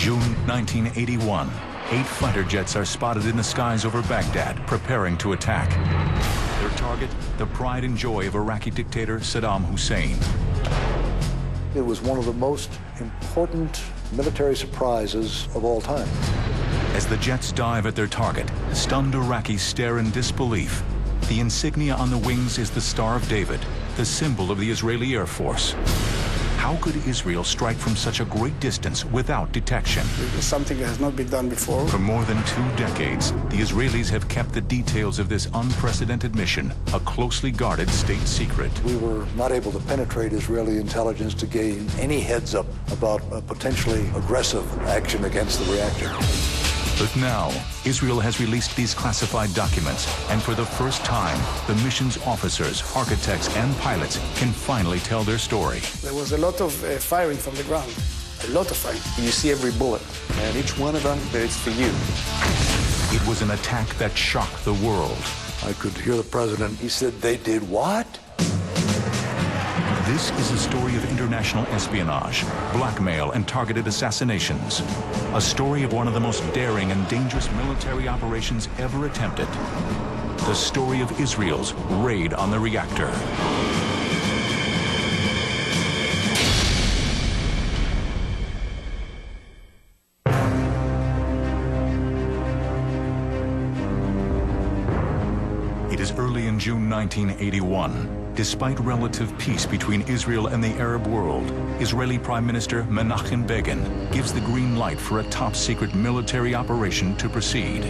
June 1981, 8 fighter jets are spotted in the skies over Baghdad, preparing to attack. Their target, the pride and joy of Iraqi dictator Saddam Hussein. It was one of the most important military surprises of all time. As the jets dive at their target, stunned Iraqis stare in disbelief. The insignia on the wings is the Star of David, the symbol of the Israeli Air Force. How could Israel strike from such a great distance without detection? It's something that has not been done before. For more than 2 decades, the Israelis have kept the details of this unprecedented mission a closely guarded state secret. We were not able to penetrate Israeli intelligence to gain any heads up about a potentially aggressive action against the reactor. But now, Israel has released these classified documents, and for the first time, the mission's officers, architects, and pilots can finally tell their story. There was a lot of firing from the ground, a lot of firing. You see every bullet, and each one of them, it's for you. It was an attack that shocked the world. I could hear the president. He said, "They did what?" This is a story of international espionage, blackmail, and targeted assassinations. A story of one of the most daring and dangerous military operations ever attempted. The story of Israel's raid on the reactor. It is early in June 1981. Despite relative peace between Israel and the Arab world, Israeli Prime Minister Menachem Begin gives the green light for a top-secret military operation to proceed.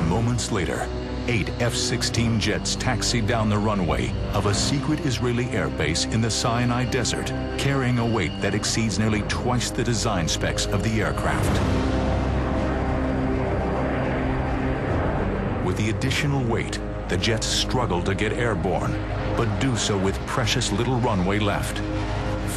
Moments later, 8 F-16 jets taxi down the runway of a secret Israeli airbase in the Sinai Desert, carrying a weight that exceeds nearly twice the design specs of the aircraft. With the additional weight, the jets struggle to get airborne, but do so with precious little runway left.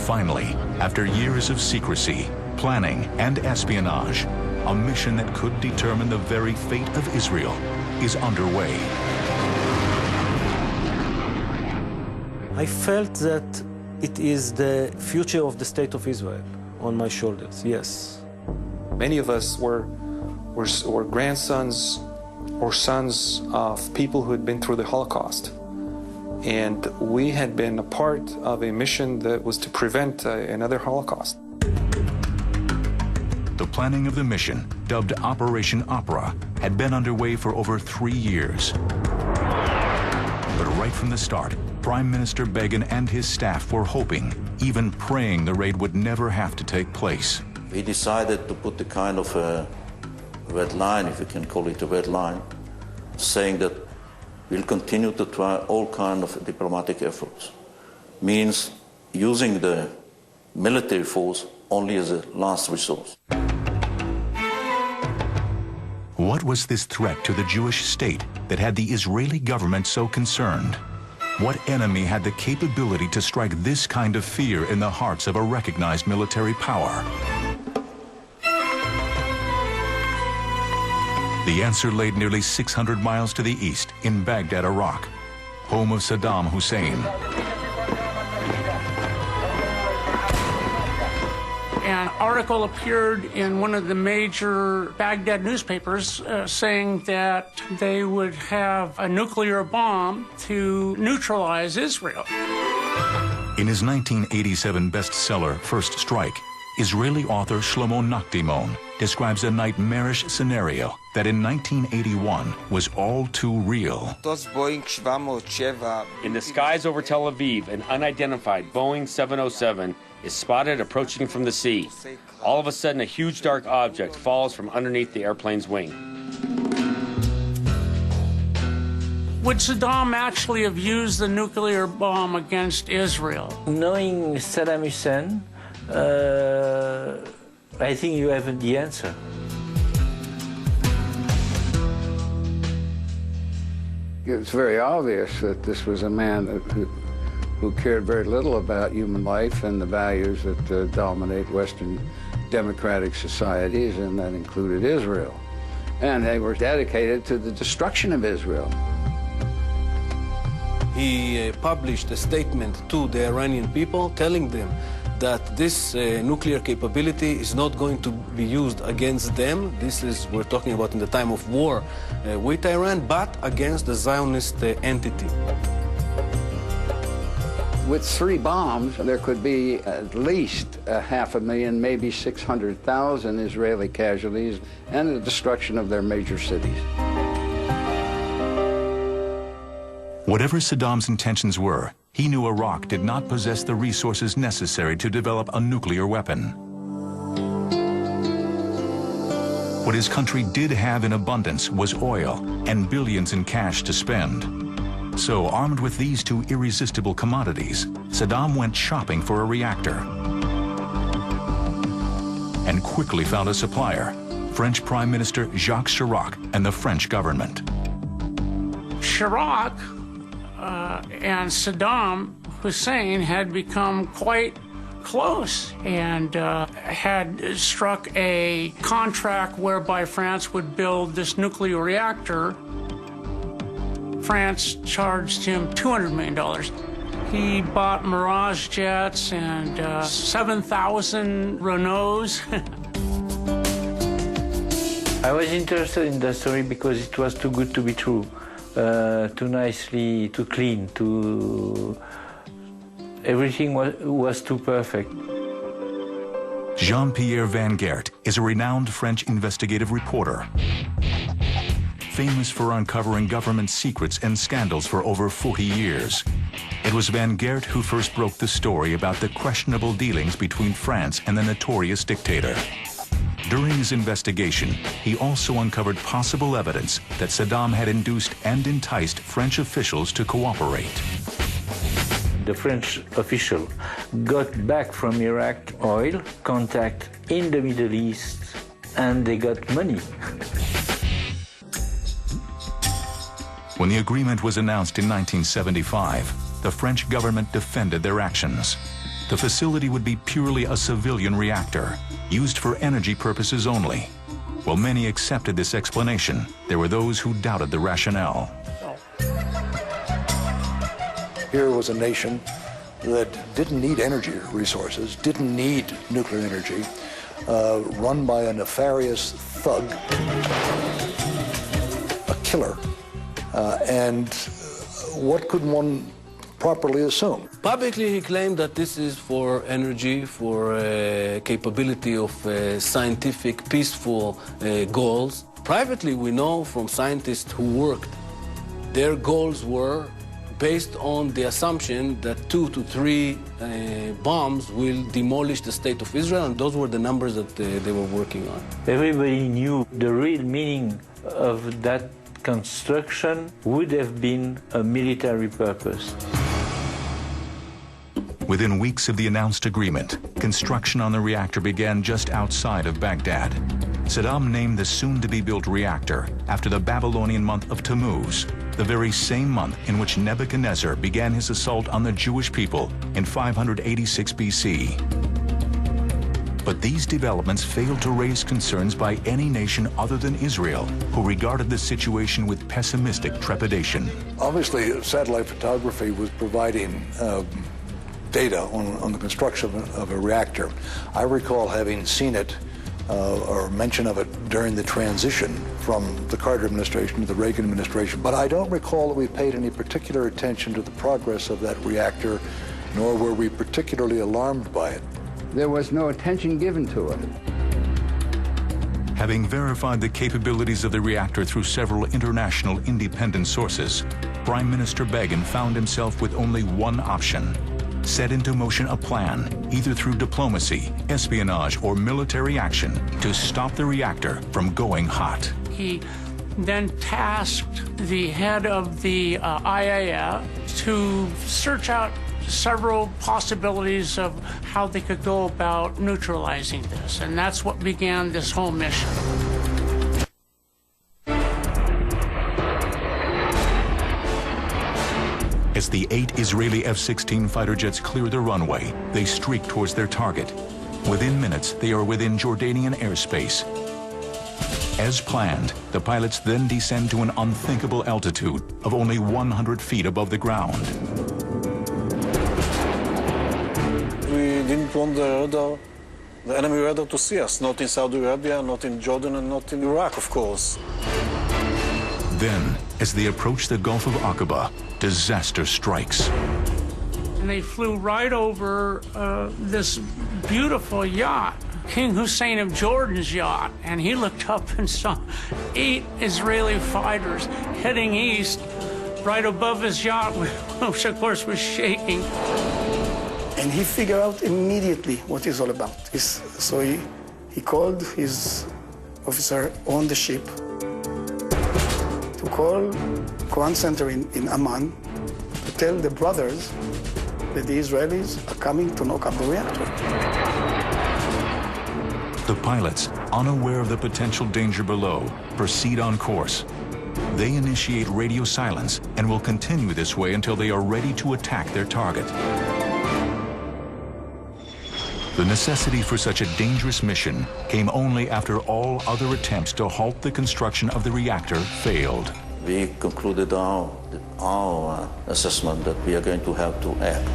Finally, after years of secrecy, planning, and espionage, a mission that could determine the very fate of Israel is underway. I felt that it is the future of the state of Israel on my shoulders, yes. Many of us were grandsons or sons of people who had been through the Holocaust. And we had been a part of a mission that was to prevent another Holocaust. The planning of the mission, dubbed Operation Opera, had been underway for over 3 years. But right from the start, Prime Minister Begin and his staff were hoping, even praying the raid would never have to take place. We decided to put the kind of a red line, if you can call it a red line, saying that we'll continue to try all kinds of diplomatic efforts. Means using the military force only as a last resource. What was this threat to the Jewish state that had the Israeli government so concerned? What enemy had the capability to strike this kind of fear in the hearts of a recognized military power? The answer laid nearly 600 miles to the east in Baghdad, Iraq, home of Saddam Hussein. An article appeared in one of the major Baghdad newspapers saying that they would have a nuclear bomb to neutralize Israel. In his 1987 bestseller, First Strike, Israeli author Shlomo Nachdimon describes a nightmarish scenario that in 1981 was all too real. In the skies over Tel Aviv, an unidentified Boeing 707 is spotted approaching from the sea. All of a sudden, a huge dark object falls from underneath the airplane's wing. Would Saddam actually have used the nuclear bomb against Israel? Knowing Saddam Hussein, I think you have the answer. It's very obvious that this was a man who cared very little about human life and the values that dominate Western democratic societies, and that included Israel. And they were dedicated to the destruction of Israel. He published a statement to the Iranian people telling them that this nuclear capability is not going to be used against them. We're talking about in the time of war with Iran, but against the Zionist entity. With 3 bombs, there could be at least 500,000, maybe 600,000 Israeli casualties and the destruction of their major cities. Whatever Saddam's intentions were, he knew Iraq did not possess the resources necessary to develop a nuclear weapon. What his country did have in abundance was oil and billions in cash to spend. So, armed with these 2 irresistible commodities, Saddam went shopping for a reactor and quickly found a supplier, French Prime Minister Jacques Chirac and the French government. Chirac and Saddam Hussein had become quite close and had struck a contract whereby France would build this nuclear reactor. France charged him $200 million. He bought Mirage jets and 7,000 Renaults. I was interested in that story because it was too good to be true, too nicely, too clean, everything was too perfect. Jean-Pierre Van Geert is a renowned French investigative reporter, famous for uncovering government secrets and scandals for over 40 years. It was Van Geert who first broke the story about the questionable dealings between France and the notorious dictator. During his investigation, he also uncovered possible evidence that Saddam had induced and enticed French officials to cooperate. The French official got back from Iraq oil, contact in the Middle East, and they got money. When the agreement was announced in 1975, the French government defended their actions. The facility would be purely a civilian reactor, used for energy purposes only. While many accepted this explanation, there were those who doubted the rationale. Here was a nation that didn't need energy resources, didn't need nuclear energy, run by a nefarious thug, a killer. And what could one properly assume? Publicly, he claimed that this is for energy, for capability of scientific, peaceful goals. Privately, we know from scientists who worked, their goals were based on the assumption that 2 to 3 bombs will demolish the state of Israel, and those were the numbers that they were working on. Everybody knew the real meaning of that construction would have been a military purpose. Within weeks of the announced agreement, construction on the reactor began just outside of Baghdad. Saddam named the soon-to-be-built reactor after the Babylonian month of Tammuz, the very same month in which Nebuchadnezzar began his assault on the Jewish people in 586 BC. But these developments failed to raise concerns by any nation other than Israel, who regarded the situation with pessimistic trepidation. Obviously, satellite photography was providing data on the construction of a reactor. I recall having seen it or mention of it during the transition from the Carter administration to the Reagan administration, but I don't recall that we paid any particular attention to the progress of that reactor, nor were we particularly alarmed by it. There was no attention given to it. Having verified the capabilities of the reactor through several international independent sources, Prime Minister Begin found himself with only one option: set into motion a plan, either through diplomacy, espionage, or military action, to stop the reactor from going hot. He then tasked the head of the IAEA to search out several possibilities of how they could go about neutralizing this, and that's what began this whole mission. As the 8 Israeli F-16 fighter jets clear the runway, they streak towards their target. Within minutes, they are within Jordanian airspace. As planned, the pilots then descend to an unthinkable altitude of only 100 feet above the ground. We didn't don't want the enemy radar to see us, not in Saudi Arabia, not in Jordan, and not in Iraq, of course. Then, as they approach the Gulf of Aqaba, disaster strikes. And they flew right over this beautiful yacht, King Hussein of Jordan's yacht, and he looked up and saw 8 Israeli fighters heading east right above his yacht, which of course was shaking. And he figured out immediately what it's all about. So he called his officer on the ship to call command center in Amman to tell the brothers that the Israelis are coming to knock up the reactor. The pilots, unaware of the potential danger below, proceed on course. They initiate radio silence and will continue this way until they are ready to attack their target. The necessity for such a dangerous mission came only after all other attempts to halt the construction of the reactor failed. We concluded our assessment that we are going to have to act.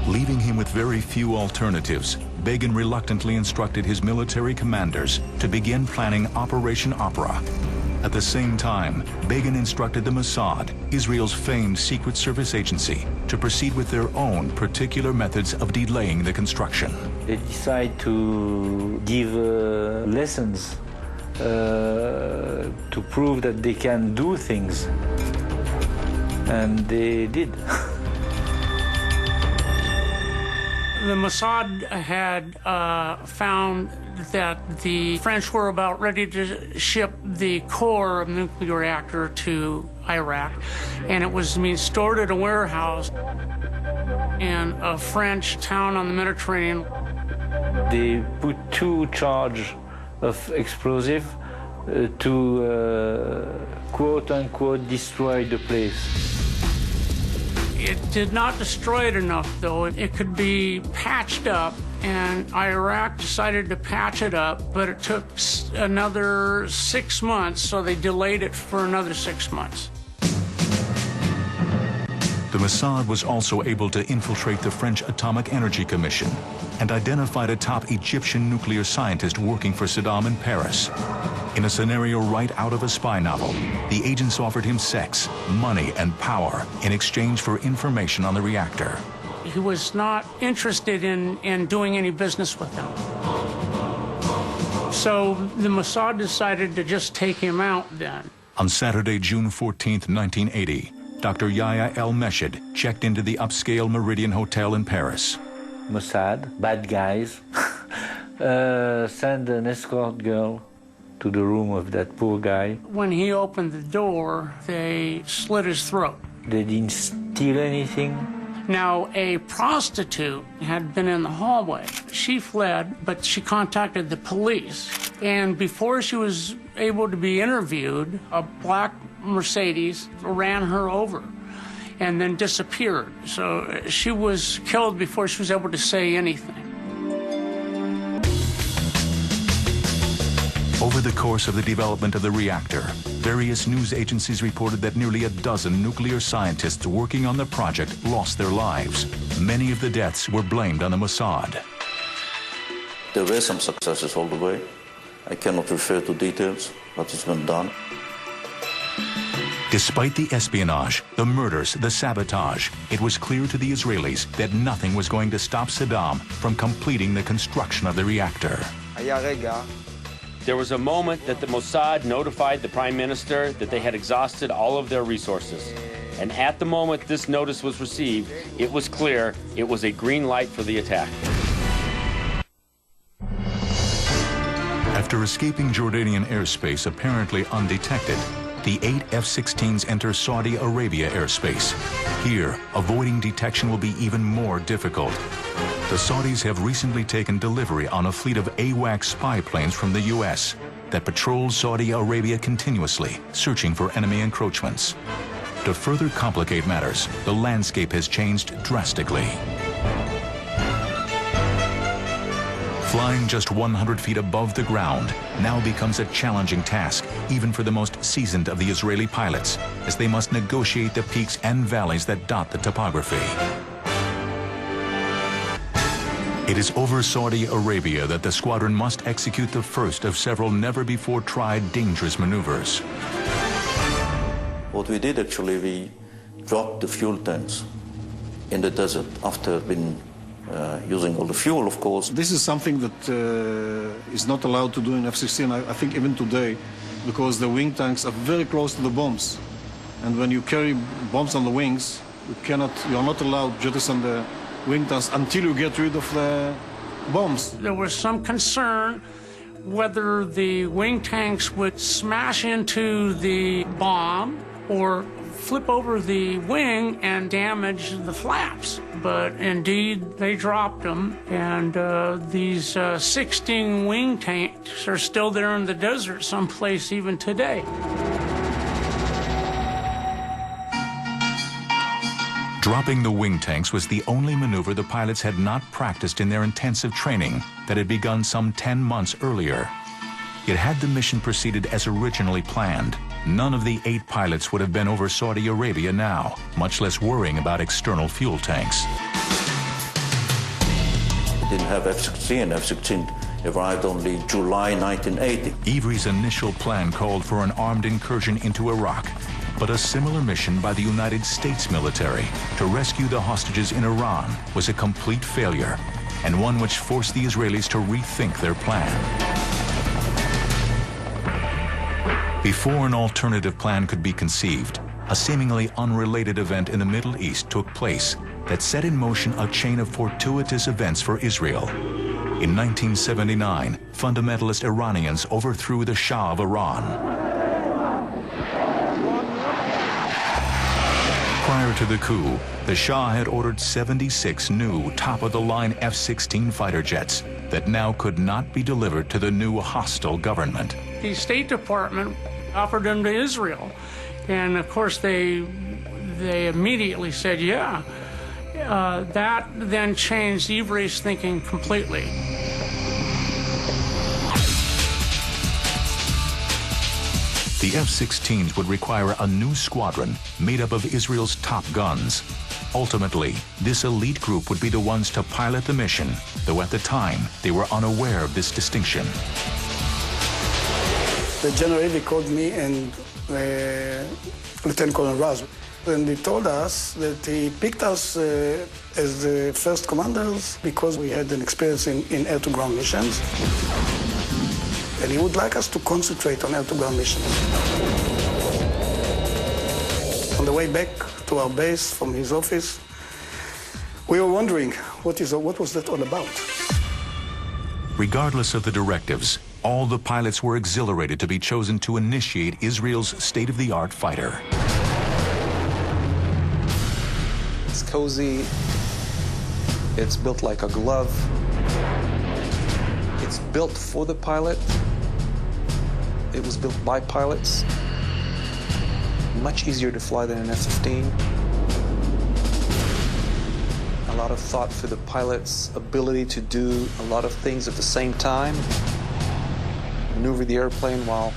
Leaving him with very few alternatives, Begin reluctantly instructed his military commanders to begin planning Operation Opera. At the same time, Begin instructed the Mossad, Israel's famed secret service agency, to proceed with their own particular methods of delaying the construction. They decide to give lessons to prove that they can do things. And they did. The Mossad had found that the French were about ready to ship the core of the nuclear reactor to Iraq, and it was being stored at a warehouse in a French town on the Mediterranean. They put 2 charges of explosive to quote-unquote destroy the place. It did not destroy it enough, though. It could be patched up, and Iraq decided to patch it up, but it took another 6 months, so they delayed it for another 6 months. The Mossad was also able to infiltrate the French Atomic Energy Commission and identified a top Egyptian nuclear scientist working for Saddam in Paris. In a scenario right out of a spy novel, the agents offered him sex, money, and power in exchange for information on the reactor. He was not interested in doing any business with them. So the Mossad decided to just take him out then. On Saturday, June 14, 1980, Dr. Yahya El-Meshed checked into the upscale Meridian Hotel in Paris. Mossad, bad guys, send an escort girl to the room of that poor guy. When he opened the door, they slit his throat. They didn't steal anything. Now, a prostitute had been in the hallway. She fled, but she contacted the police. And before she was able to be interviewed, a black Mercedes ran her over and then disappeared. So she was killed before she was able to say anything. Over the course of the development of the reactor, various news agencies reported that nearly a dozen nuclear scientists working on the project lost their lives. Many of the deaths were blamed on the Mossad. There were some successes all the way. I cannot refer to details, but it's been done. Despite the espionage, the murders, the sabotage, it was clear to the Israelis that nothing was going to stop Saddam from completing the construction of the reactor. There was a moment that the Mossad notified the Prime Minister that they had exhausted all of their resources. And at the moment this notice was received, it was clear it was a green light for the attack. After escaping Jordanian airspace apparently undetected, the 8 F-16s enter Saudi Arabia airspace. Here, avoiding detection will be even more difficult. The Saudis have recently taken delivery on a fleet of AWACS spy planes from the U.S. that patrols Saudi Arabia continuously, searching for enemy encroachments. To further complicate matters, the landscape has changed drastically. Flying just 100 feet above the ground now becomes a challenging task, even for the most seasoned of the Israeli pilots, as they must negotiate the peaks and valleys that dot the topography. It is over Saudi Arabia that the squadron must execute the first of several never-before-tried dangerous maneuvers. What we did actually, we dropped the fuel tanks in the desert after being using all the fuel, of course. This is something that is not allowed to do in F-16, I think even today, because the wing tanks are very close to the bombs. And when you carry bombs on the wings, you're not allowed to jettison the wing tanks until you get rid of the bombs. There was some concern whether the wing tanks would smash into the bomb or flip over the wing and damage the flaps. But indeed, they dropped them, and these 16 wing tanks are still there in the desert someplace even today. Dropping the wing tanks was the only maneuver the pilots had not practiced in their intensive training that had begun some 10 months earlier. Yet had the mission proceeded as originally planned, none of the 8 pilots would have been over Saudi Arabia now, much less worrying about external fuel tanks. We didn't have F-16. F-16 arrived only July 1980. Ivry's initial plan called for an armed incursion into Iraq, but a similar mission by the United States military to rescue the hostages in Iran was a complete failure, and one which forced the Israelis to rethink their plan. Before an alternative plan could be conceived, a seemingly unrelated event in the Middle East took place that set in motion a chain of fortuitous events for Israel. In 1979, fundamentalist Iranians overthrew the Shah of Iran. Prior to the coup, the Shah had ordered 76 new top-of-the-line F-16 fighter jets that now could not be delivered to the new hostile government. The State Department offered them to Israel, and of course they immediately said, yeah. That then changed Ivry's thinking completely. The F-16s would require a new squadron made up of Israel's top guns. Ultimately, this elite group would be the ones to pilot the mission, though at the time, they were unaware of this distinction. The General Ivry called me and Lieutenant Colonel Raz, and he told us that he picked us as the first commanders because we had an experience in air-to-ground missions. And he would like us to concentrate on air-to-ground missions. On the way back to our base from his office, we were wondering, what was that all about? Regardless of the directives, all the pilots were exhilarated to be chosen to initiate Israel's state-of-the-art fighter. It's cozy. It's built like a glove. It's built for the pilot. It was built by pilots. Much easier to fly than an F-15. A lot of thought for the pilot's ability to do a lot of things at the same time. Maneuver the airplane while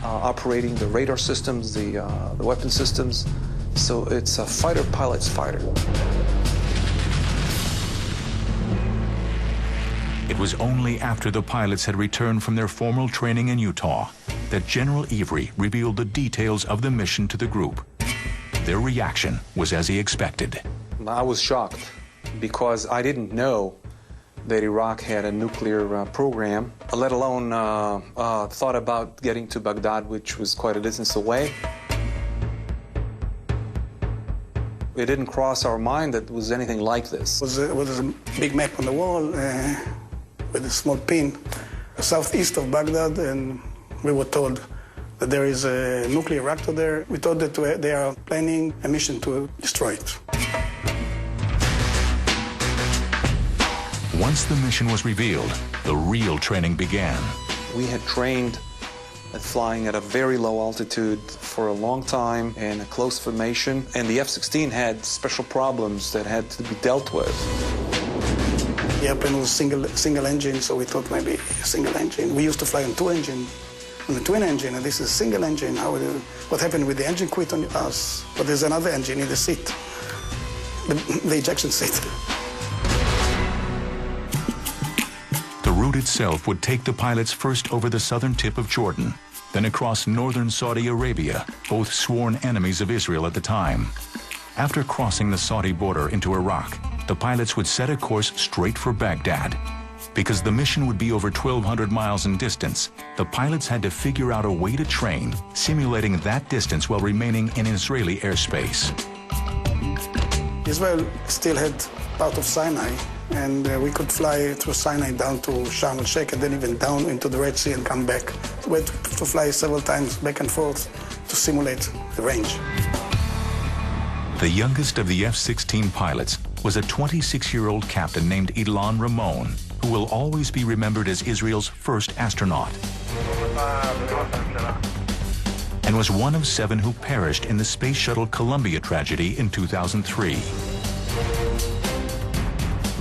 operating the radar systems, the weapon systems. So it's a fighter pilot's fighter. It was only after the pilots had returned from their formal training in Utah that General Ivry revealed the details of the mission to the group. Their reaction was as he expected. I was shocked because I didn't know that Iraq had a nuclear program, let alone thought about getting to Baghdad, which was quite a distance away. It didn't cross our mind that it was anything like this. There was a big map on the wall with a small pin southeast of Baghdad, and we were told that there is a nuclear reactor there. We thought that they are planning a mission to destroy it. Once the mission was revealed, the real training began. We had trained at flying at a very low altitude for a long time in a close formation, and the F-16 had special problems that had to be dealt with. The airplane was single engine, so we thought maybe a single engine. We used to fly on on a twin engine, and this is a single engine. What happened with the engine quit on us? But there's another engine in the seat, the ejection seat. route itself would take the pilots first over the southern tip of Jordan, then across northern Saudi Arabia, both sworn enemies of Israel at the time. After crossing the Saudi border into Iraq, the pilots would set a course straight for Baghdad. Because the mission would be over 1,200 miles in distance, the pilots had to figure out a way to train, simulating that distance while remaining in Israeli airspace. Israel still had part of Sinai, and we could fly through Sinai down to Sharm el-Sheikh and then even down into the Red Sea and come back. We had to fly several times back and forth to simulate the range. The youngest of the F-16 pilots was a 26-year-old captain named Ilan Ramon, who will always be remembered as Israel's first astronaut, and was one of 7 who perished in the Space Shuttle Columbia tragedy in 2003.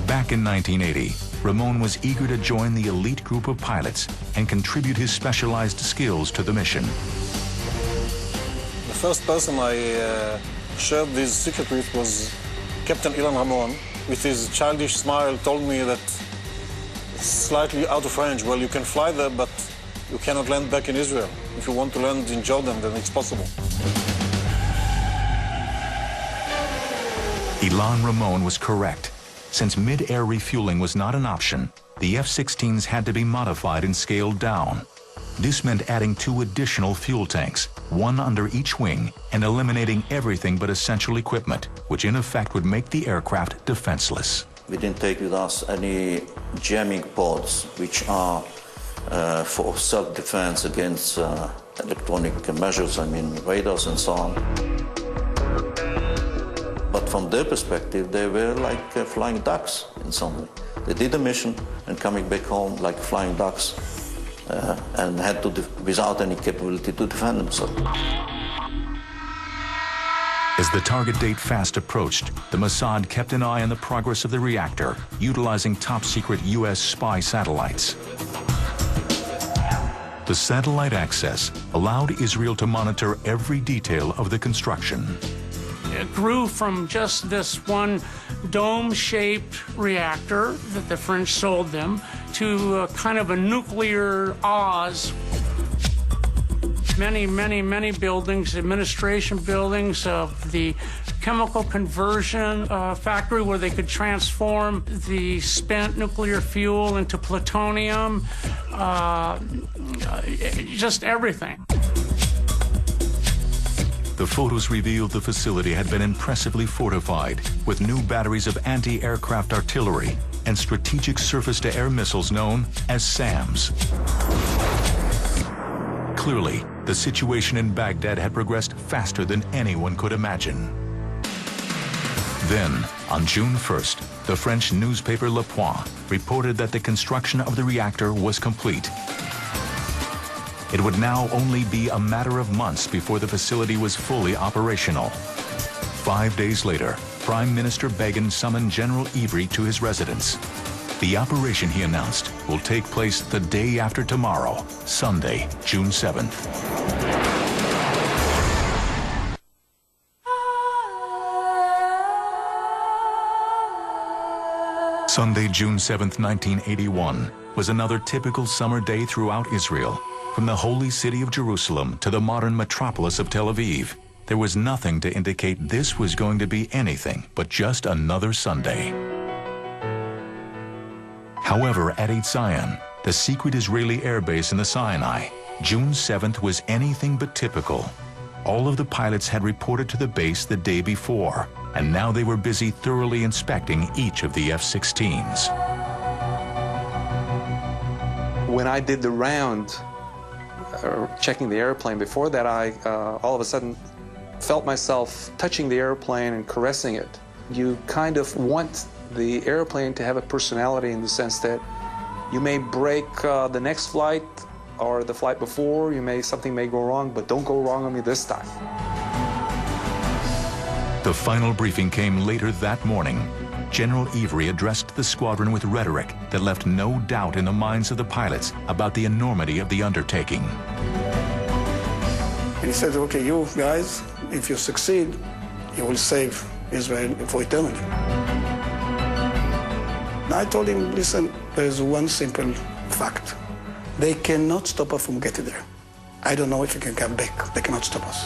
Back in 1980, Ramon was eager to join the elite group of pilots and contribute his specialized skills to the mission. The first person I shared this secret with was Captain Ilan Ramon. With his childish smile, told me that it's slightly out of range. Well, you can fly there, but you cannot land back in Israel. If you want to land in Jordan, then it's possible. Ilan Ramon was correct. Since mid-air refueling was not an option, the F-16s had to be modified and scaled down. This meant adding 2 additional fuel tanks, 1 under each wing, and eliminating everything but essential equipment, which in effect would make the aircraft defenseless. We didn't take with us any jamming pods, which are for self-defense against electronic measures, I mean radars and so on. But from their perspective, they were like flying ducks in some way. They did a mission and coming back home like flying ducks and had to, without any capability to defend themselves. As the target date fast approached, the Mossad kept an eye on the progress of the reactor, utilizing top-secret U.S. spy satellites. The satellite access allowed Israel to monitor every detail of the construction. It grew from just this one dome-shaped reactor that the French sold them to a kind of a nuclear Oz. Many buildings, administration buildings, the chemical conversion factory where they could transform the spent nuclear fuel into plutonium, just everything. The photos revealed the facility had been impressively fortified with new batteries of anti-aircraft artillery and strategic surface-to-air missiles known as SAMs. Clearly, the situation in Baghdad had progressed faster than anyone could imagine. Then, on June 1st, the French newspaper Le Point reported that the construction of the reactor was complete. It would now only be a matter of months before the facility was fully operational. 5 days later, Prime Minister Begin summoned General Ivry to his residence. The operation, he announced, will take place the day after tomorrow, Sunday, June 7th. Sunday, June 7th, 1981, was another typical summer day throughout Israel. From the holy city of Jerusalem to the modern metropolis of Tel Aviv, there was nothing to indicate this was going to be anything but just another Sunday. However, at Eitz Zion, the secret Israeli airbase in the Sinai, June 7th was anything but typical. All of the pilots had reported to the base the day before, and now they were busy thoroughly inspecting each of the F-16s. When I did the round, checking the airplane, before that I all of a sudden felt myself touching the airplane and caressing it. You kind of want the airplane to have a personality in the sense that you may break the next flight or the flight before, something may go wrong, but don't go wrong on me this time. The final briefing came later that morning. General Ivry addressed the squadron with rhetoric that left no doubt in the minds of the pilots about the enormity of the undertaking. And he said, okay, you guys, if you succeed, you will save Israel for eternity. And I told him, listen, there's one simple fact. They cannot stop us from getting there. I don't know if we can come back. They cannot stop us.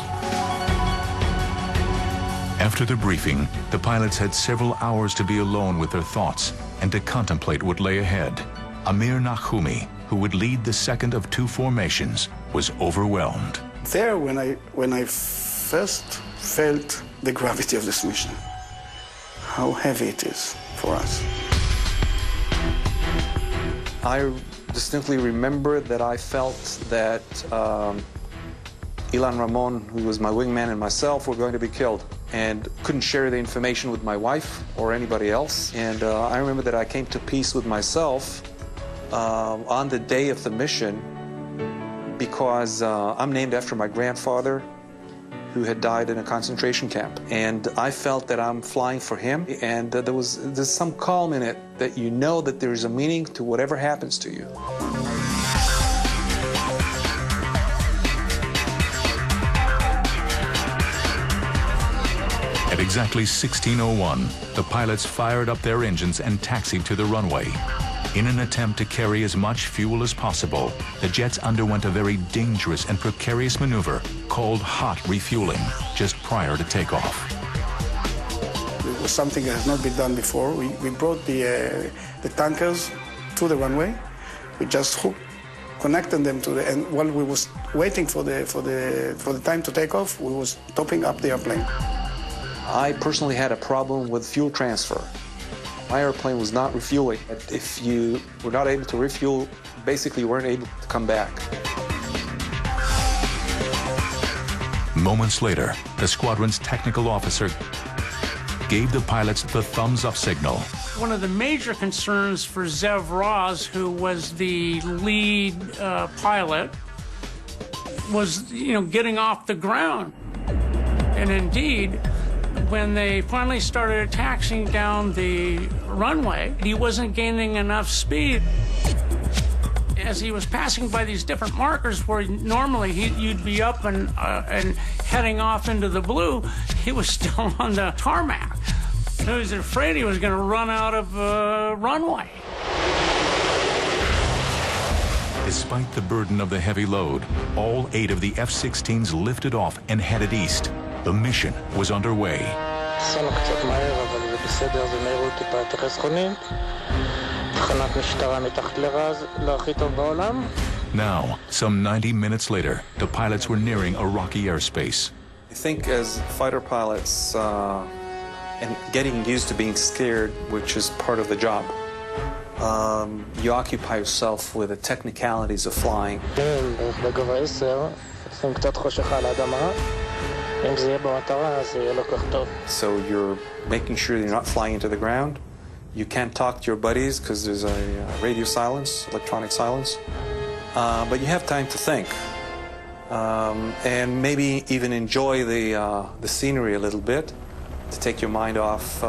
After the briefing, the pilots had several hours to be alone with their thoughts and to contemplate what lay ahead. Amir Nahumi, who would lead the second of two formations, was overwhelmed. There, when I first felt the gravity of this mission, how heavy it is for us. I distinctly remember that I felt that Ilan Ramon, who was my wingman, and myself were going to be killed, and couldn't share the information with my wife or anybody else. And I remember that I came to peace with myself on the day of the mission, because I'm named after my grandfather, who had died in a concentration camp. And I felt that I'm flying for him, and there's some calm in it, that you know that there's a meaning to whatever happens to you. At exactly 16:01, the pilots fired up their engines and taxied to the runway. In an attempt to carry as much fuel as possible, the jets underwent a very dangerous and precarious maneuver called hot refueling just prior to takeoff. It was something that has not been done before. We brought the tankers to the runway. We just connected them to and while we was waiting for the time to take off, we was topping up the airplane. I personally had a problem with fuel transfer. My airplane was not refueling. If you were not able to refuel, basically you weren't able to come back. Moments later, the squadron's technical officer gave the pilots the thumbs-up signal. One of the major concerns for Zev Raz, who was the lead pilot, was, getting off the ground. And indeed, when they finally started taxiing down the runway, he wasn't gaining enough speed. As he was passing by these different markers where normally you'd be up and heading off into the blue, he was still on the tarmac. He was afraid he was going to run out of runway. Despite the burden of the heavy load, all 8 of the F-16s lifted off and headed east. The mission was underway. Now, some 90 minutes later, the pilots were nearing a rocky airspace. I think as fighter pilots, and getting used to being scared, which is part of the job, you occupy yourself with the technicalities of flying. So you're making sure you're not flying into the ground. You can't talk to your buddies because there's a radio silence, electronic silence. But you have time to think. And maybe even enjoy the scenery a little bit to take your mind off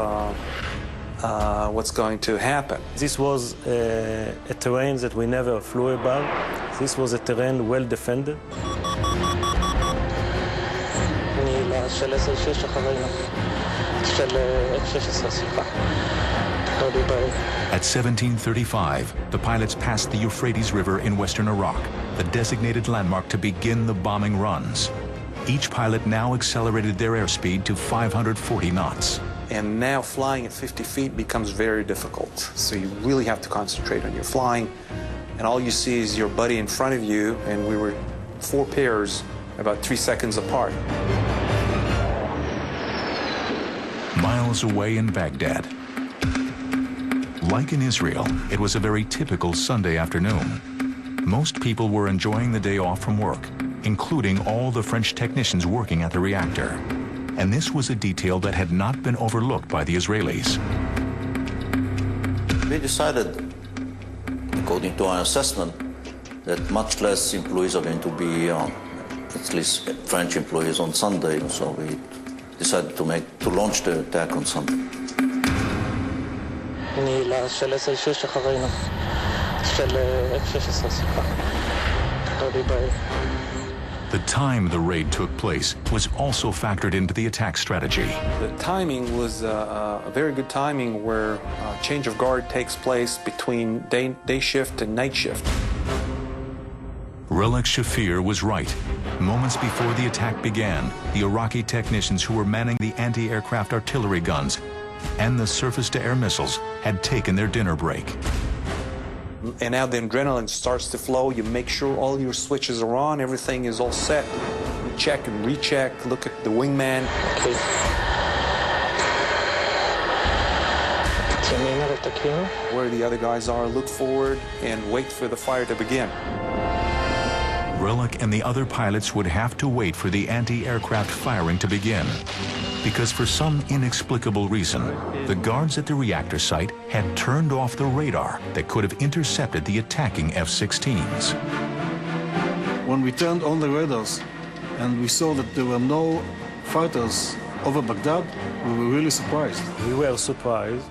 what's going to happen. This was a terrain that we never flew above. This was a terrain well defended. At 17:35, the pilots passed the Euphrates River in western Iraq, the designated landmark to begin the bombing runs. Each pilot now accelerated their airspeed to 540 knots. And now flying at 50 feet becomes very difficult. So you really have to concentrate on your flying. And all you see is your buddy in front of you, and we were 4 pairs about 3 seconds apart. Miles away in Baghdad. Like in Israel, it was a very typical Sunday afternoon. Most people were enjoying the day off from work, including all the French technicians working at the reactor. And this was a detail that had not been overlooked by the Israelis. We decided, according to our assessment, that much less employees are going to be at least French employees on Sunday, so we decided to launch the attack on Sunday. The time the raid took place was also factored into the attack strategy. The timing was a very good timing where change of guard takes place between day shift and night shift. Relek Shafir was right. Moments before the attack began, the Iraqi technicians who were manning the anti-aircraft artillery guns and the surface-to-air missiles had taken their dinner break. And now the adrenaline starts to flow. You make sure all your switches are on, everything is all set. You check and recheck, look at the wingman. Okay. Where the other guys are, look forward and wait for the fire to begin. Relek and the other pilots would have to wait for the anti-aircraft firing to begin, because for some inexplicable reason, the guards at the reactor site had turned off the radar that could have intercepted the attacking F-16s. When we turned on the radars and we saw that there were no fighters over Baghdad, we were really surprised. We were surprised,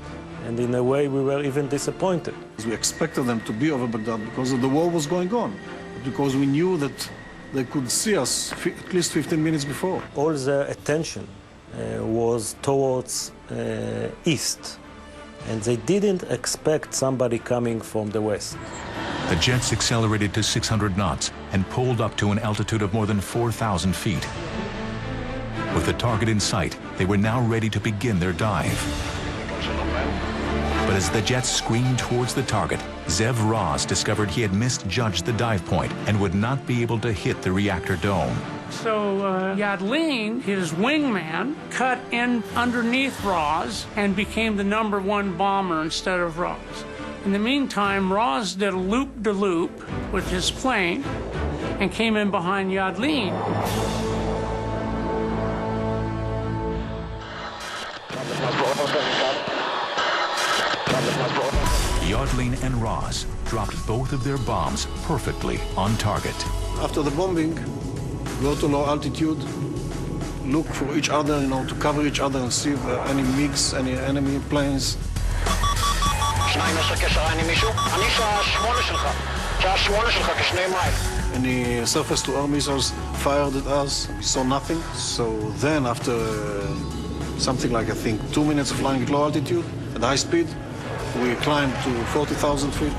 and in a way we were even disappointed. We expected them to be over Baghdad because the war was going on, because we knew that they could see us at least 15 minutes before. All their attention was towards east, and they didn't expect somebody coming from the west. The jets accelerated to 600 knots and pulled up to an altitude of more than 4,000 feet. With the target in sight, they were now ready to begin their dive. But as the jets screamed towards the target, Zev Raz discovered he had misjudged the dive point and would not be able to hit the reactor dome. So Yadlin, his wingman, cut in underneath Raz and became the #1 bomber instead of Raz. In the meantime, Raz did a loop-de-loop with his plane and came in behind Yadlin. Yadlin and Raz dropped both of their bombs perfectly on target. After the bombing, go to low altitude, look for each other, to cover each other and see if there are any MiGs, any enemy planes. Any surface-to-air missiles fired at us, we saw nothing. So then after something like, I think, 2 minutes of flying at low altitude, at high speed, we climbed to 40,000 feet.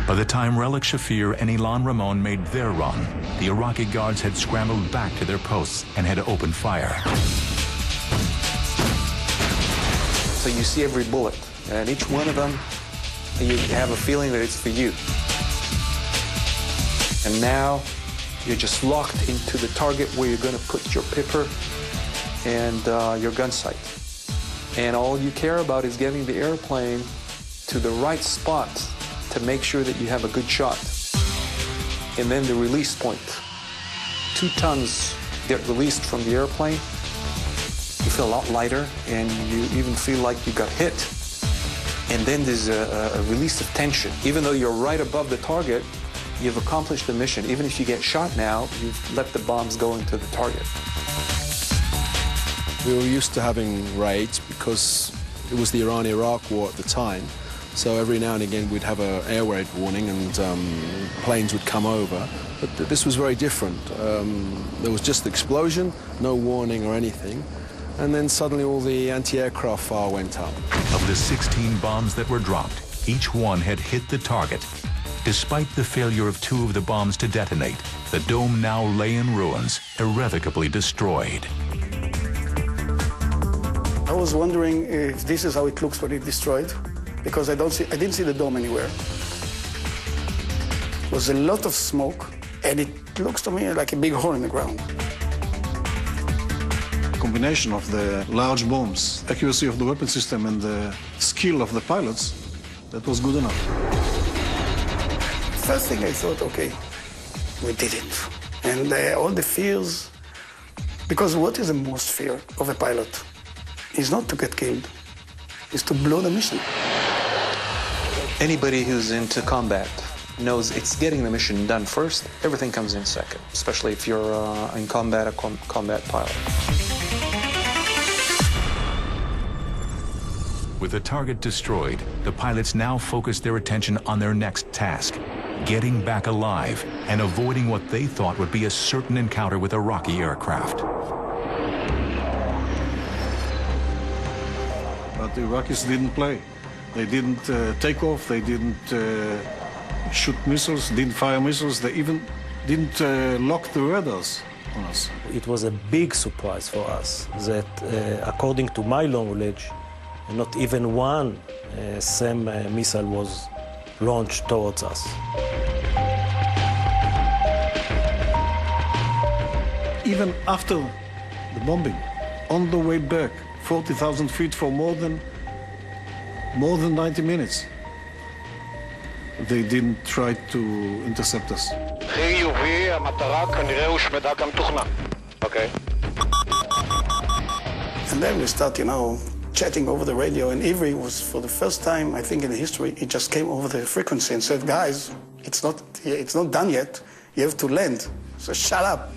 By the time Relek Shafir and Ilan Ramon made their run, the Iraqi guards had scrambled back to their posts and had opened fire. So you see every bullet, and each one of them, you have a feeling that it's for you. And now you're just locked into the target where you're going to put your pipper and your gun sight. And all you care about is getting the airplane to the right spot to make sure that you have a good shot. And then the release point. 2 tons get released from the airplane. You feel a lot lighter, and you even feel like you got hit. And then there's a release of tension. Even though you're right above the target, you've accomplished the mission. Even if you get shot now, you've let the bombs go into the target. We were used to having raids because it was the Iran-Iraq war at the time. So every now and again we'd have an air raid warning and planes would come over. But this was very different. There was just the explosion, no warning or anything. And then suddenly all the anti-aircraft fire went up. Of the 16 bombs that were dropped, each one had hit the target. Despite the failure of 2 of the bombs to detonate, the dome now lay in ruins, irrevocably destroyed. I was wondering if this is how it looks when it's destroyed, because I didn't see the dome anywhere. There was a lot of smoke, and it looks to me like a big hole in the ground. Combination of the large bombs, accuracy of the weapon system, and the skill of the pilots, that was good enough. First thing I thought, okay, we did it. And all the fears, because what is the most fear of a pilot? Is not to get killed, is to blow the mission. Anybody who's into combat knows it's getting the mission done first. Everything comes in second, especially if you're in combat, a combat pilot. With the target destroyed, the pilots now focused their attention on their next task, getting back alive and avoiding what they thought would be a certain encounter with Iraqi aircraft. But the Iraqis didn't play. They didn't take off, they didn't shoot missiles, didn't fire missiles, they even didn't lock the radars on us. It was a big surprise for us that, according to my knowledge, not even one SAM missile was launched towards us. Even after the bombing, on the way back, 40,000 feet for more than 90 minutes, they didn't try to intercept us. Okay. And then we start, chatting over the radio, and Ivry was, for the first time, I think, in the history, he just came over the frequency and said, guys, it's not done yet. You have to land. So shut up.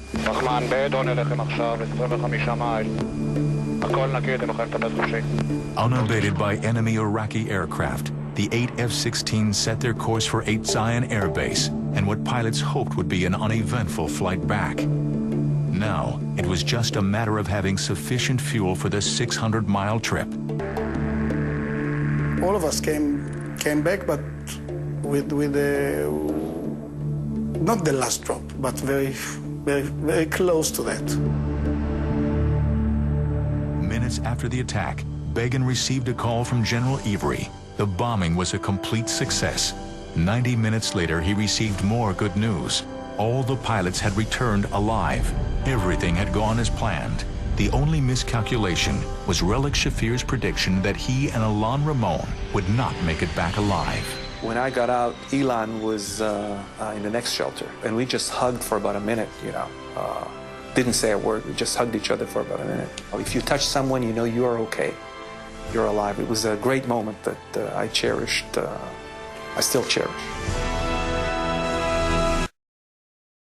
Unabated by enemy Iraqi aircraft, the 8 F-16s set their course for 8 Zion Air Base and what pilots hoped would be an uneventful flight back. Now, it was just a matter of having sufficient fuel for the 600-mile trip. All of us came back, but with not the last drop, but very, very, very close to that. Minutes after the attack, Begin received a call from General Ivry. The bombing was a complete success. 90 minutes later, he received more good news. All the pilots had returned alive. Everything had gone as planned. The only miscalculation was Relic Shafir's prediction that he and Ilan Ramon would not make it back alive. When I got out, Ilan was in the next shelter, and we just hugged for about a minute, Didn't say a word, we just hugged each other for about a minute. If you touch someone, you know you are okay. You're alive. It was a great moment that I cherished, I still cherish.